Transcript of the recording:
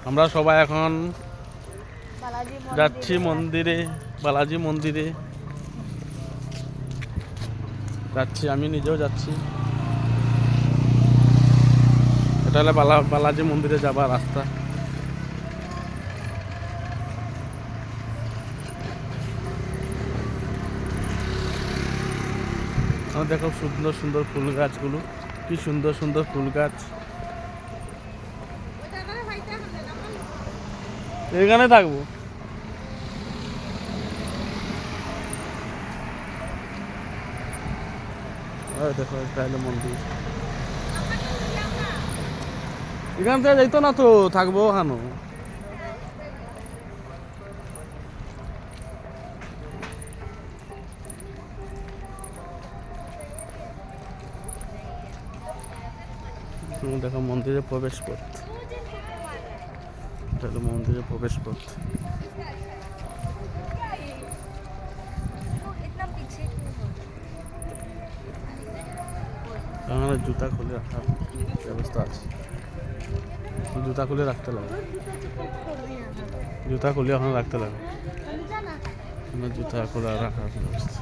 আমরা সবাই এখন যাচ্ছি মন্দিরে, বালাজি মন্দিরে যাচ্ছি, আমি নিজেও যাচ্ছি। এটা হলো বালাজি মন্দিরে যাবার রাস্তা। দেখো সুন্দর সুন্দর ফুল গাছগুলো, কি সুন্দর সুন্দর ফুল গাছ। এখানে থাকবো। দেখো এটা হলো মন্দির। এখান থেকে যাইতো না তো, থাকবো ওখানে। দেখো মন্দিরে প্রবেশ পথ, এটা হলো মন্দিরে প্রবেশ পথ। এখানে জুতা খুলে রাখার ব্যবস্থা আছে, জুতা খুলে রাখতে লাগে, জুতা খুলে ওখানে রাখতে লাগে, জুতা খুলে রাখার ব্যবস্থা।